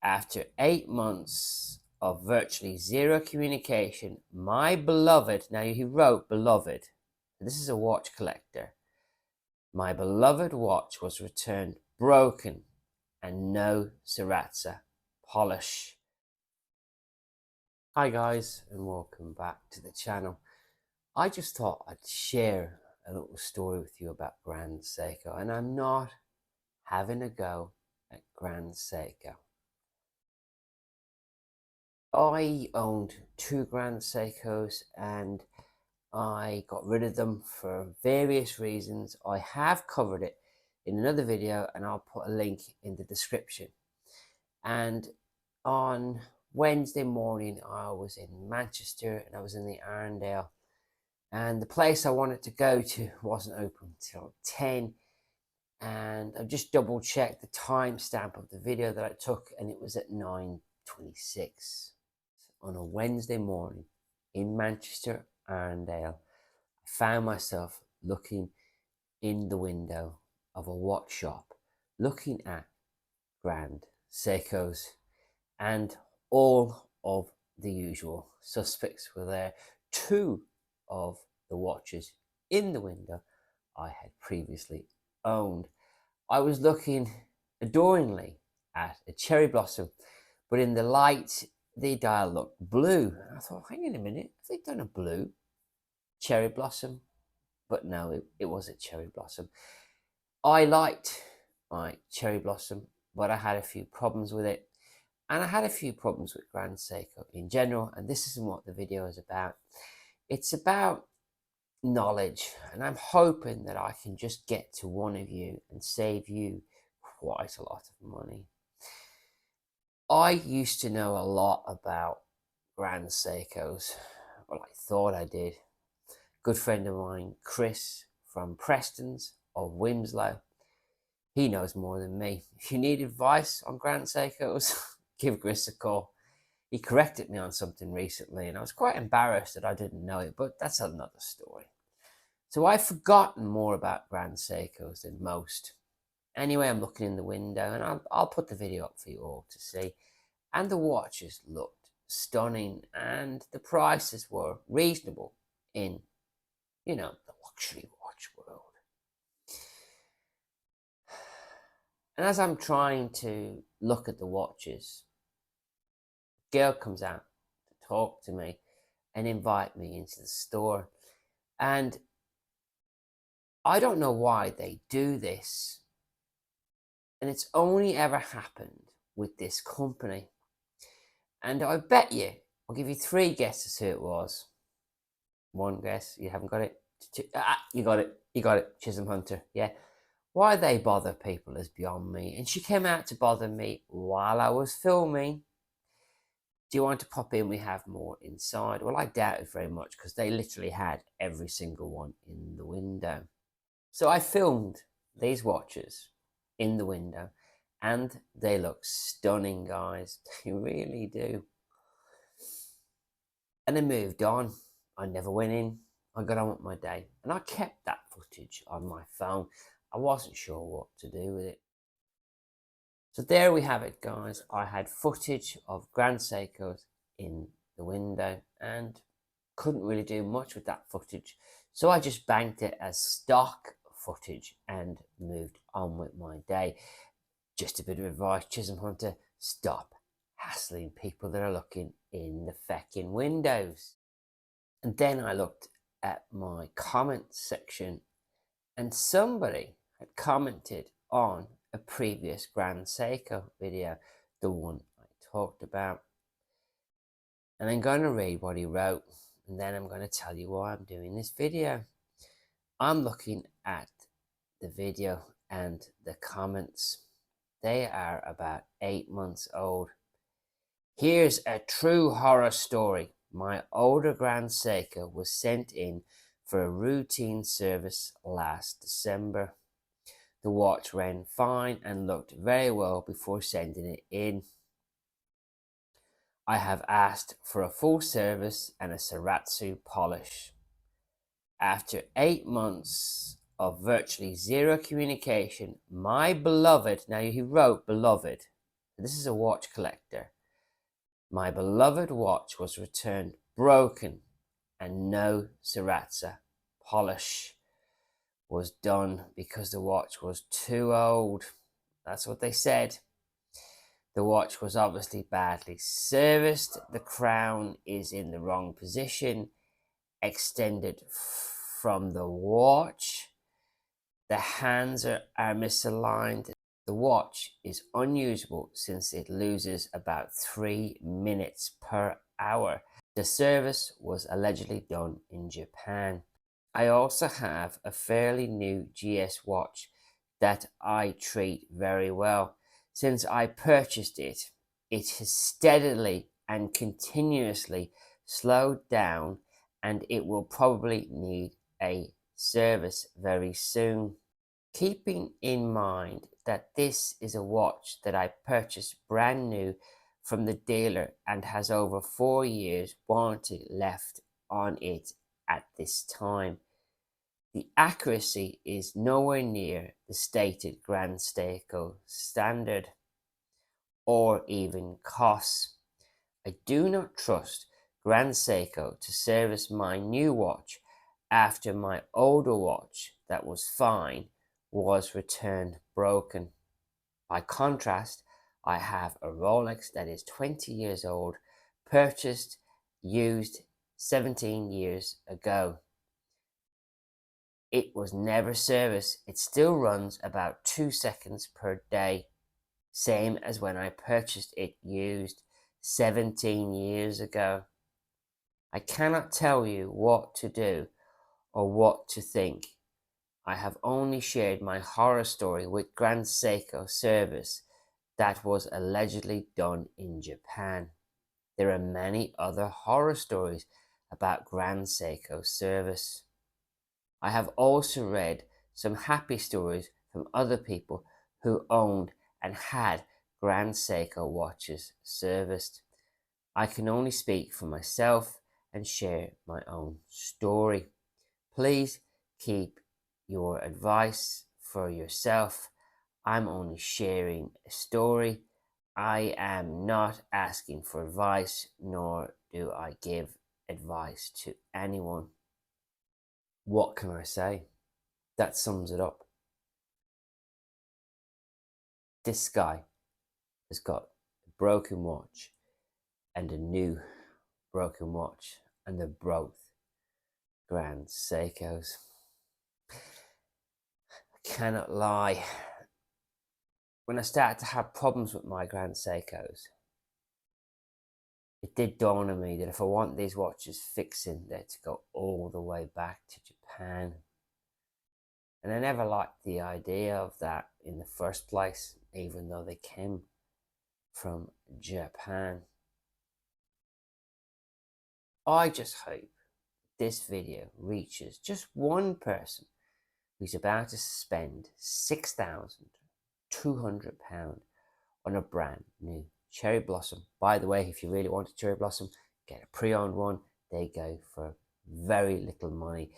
After 8 months of virtually zero communication, my beloved, now he wrote beloved, this is a watch collector, my beloved watch was returned broken and no Sriracha polish. Hi guys, and welcome back to the channel. I just thought I'd share a little story with you about Grand Seiko, and I'm not having a go at Grand Seiko. I owned two Grand Seikos and I got rid of them for various reasons. I have covered it in another video and I'll put a link in the description. And on Wednesday morning I was in Manchester and I was in the Arndale, and the place I wanted to go to wasn't open until 10, and I just double checked the timestamp of the video that I took and it was at 9:26 on a Wednesday morning in Manchester Arndale. I found myself looking in the window of a watch shop, looking at Grand Seikos, and all of the usual suspects were there. Two of the watches in the window I had previously owned. I was looking adoringly at a cherry blossom, but in the light the dial looked blue. I thought, hang on a minute, have they done a blue cherry blossom? But no, it was a cherry blossom. I liked my cherry blossom, but I had a few problems with it, and I had a few problems with Grand Seiko in general, and this isn't what the video is about. It's about knowledge, and I'm hoping that I can just get to one of you and save you quite a lot of money. I used to know a lot about Grand Seikos. Well, I thought I did. A good friend of mine, Chris from Preston's of Wimslow, he knows more than me. If you need advice on Grand Seikos, give Chris a call. He corrected me on something recently and I was quite embarrassed that I didn't know it, but that's another story. So I've forgotten more about Grand Seikos than most. Anyway, I'm looking in the window and I'll put the video up for you all to see. And the watches looked stunning and the prices were reasonable in, the luxury watch world. And as I'm trying to look at the watches, a girl comes out to talk to me and invite me into the store. And I don't know why they do this. And it's only ever happened with this company. And I bet you, I'll give you three guesses who it was. One guess, you haven't got it. You got it, Chisholm Hunter, yeah. Why they bother people is beyond me. And she came out to bother me while I was filming. Do you want to pop in? We have more inside. Well, I doubt it very much because they literally had every single one in the window. So I filmed these watches in the window and they look stunning, guys. They really do. And I moved on. I never went in. I got on with my day and I kept that footage on my phone. I wasn't sure what to do with it. So there we have it, guys. I had footage of Grand Seikos in the window and couldn't really do much with that footage. So I just banked it as stock footage and moved on with my day. Just a bit of advice, Chisholm Hunter, stop hassling people that are looking in the feckin' windows. And then I looked at my comments section and somebody had commented on a previous Grand Seiko video, the one I talked about. And I'm going to read what he wrote and then I'm going to tell you why I'm doing this video. I'm looking at the video and the comments. They are about 8 months old. Here's a true horror story. My older Grand Seiko was sent in for a routine service last December. The watch ran fine and looked very well before sending it in. I have asked for a full service and a Sriracha polish. After 8 months of virtually zero communication, my beloved, now he wrote beloved, This is a watch collector. My beloved watch was returned broken, and no Sriracha polish was done because the watch was too old. That's what they said. The watch was obviously badly serviced. The crown is in the wrong position, extended from the watch. The hands are misaligned. The watch is unusable since it loses about 3 minutes per hour. The service was allegedly done in Japan. I also have a fairly new GS watch that I treat very well. Since I purchased it, it has steadily and continuously slowed down, and it will probably need a service very soon. Keeping in mind that this is a watch that I purchased brand new from the dealer and has over 4 years warranty left on it at this time, the accuracy is nowhere near the stated Grand Seiko standard or even costs. I do not trust Grand Seiko to service my new watch after my older watch that was fine was returned broken. By contrast, I have a Rolex that is 20 years old, purchased used 17 years ago. It was never serviced. It still runs about 2 seconds per day, same as when I purchased it used 17 years ago. I cannot tell you what to do or what to think. I have only shared my horror story with Grand Seiko service that was allegedly done in Japan. There are many other horror stories about Grand Seiko service. I have also read some happy stories from other people who owned and had Grand Seiko watches serviced. I can only speak for myself and share my own story. Please keep your advice for yourself. I'm only sharing a story. I am not asking for advice, nor do I give advice to anyone. What can I say? That sums it up. This guy has got a broken watch and a new broken watch, and they're both Grand Seikos. I cannot lie. When I started to have problems with my Grand Seikos, it did dawn on me that if I want these watches fixing, they had to go all the way back to Japan. And I never liked the idea of that in the first place, even though they came from Japan. I just hope this video reaches just one person who's about to spend £6,200 on a brand new cherry blossom. By the way, if you really want a cherry blossom, get a pre-owned one. They go for very little money.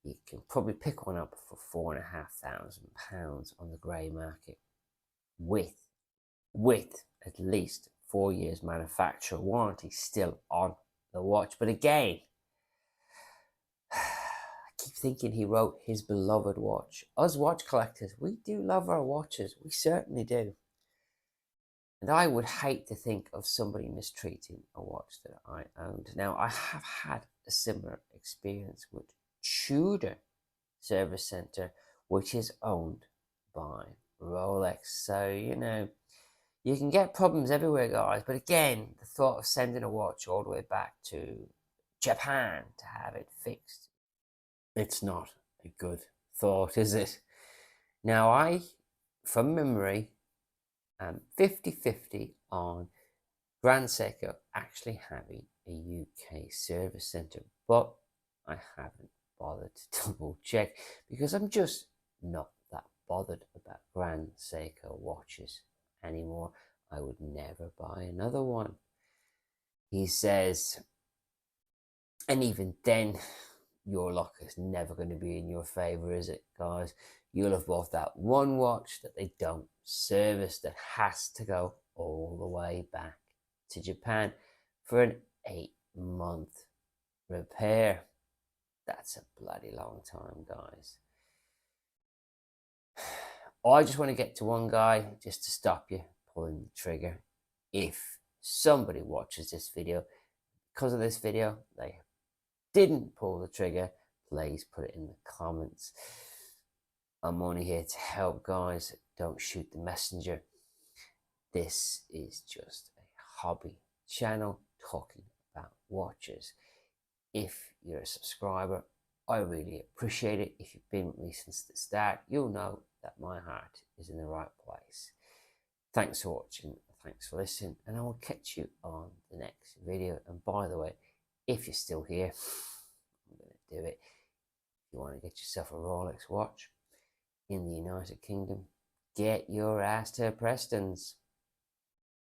You can probably pick one up for £4,500 on the grey market with at least 4 years manufacturer warranty still on the watch. But again, I keep thinking he wrote his beloved watch. Us watch collectors, we do love our watches. We certainly do. And I would hate to think of somebody mistreating a watch that I owned. Now, I have had a similar experience with Tudor Service Centre, which is owned by Rolex. So, you can get problems everywhere, guys. But again, the thought of sending a watch all the way back to Japan to have it fixed, it's not a good thought, is it? Now, I, from memory, am 50-50 on Grand Seiko actually having a UK service centre, but I haven't bothered to double check because I'm just not that bothered about Grand Seiko watches anymore. I would never buy another one. He says, and even then, your luck is never going to be in your favour, is it, guys? You'll have bought that one watch that they don't service, that has to go all the way back to Japan for an 8-month repair. That's a bloody long time, guys. I just want to get to one guy just to stop you pulling the trigger. If somebody watches this video because of this video, they didn't pull the trigger, please put it in the comments. I'm only here to help, guys. Don't shoot the messenger. This is just a hobby channel talking about watches. If you're a subscriber, I really appreciate it. If you've been with me since the start, you'll know that my heart is in the right place. Thanks for watching, thanks for listening, and I will catch you on the next video. And by the way, if you're still here, I'm going to do it. If you want to get yourself a Rolex watch in the United Kingdom, get your ass to Preston's.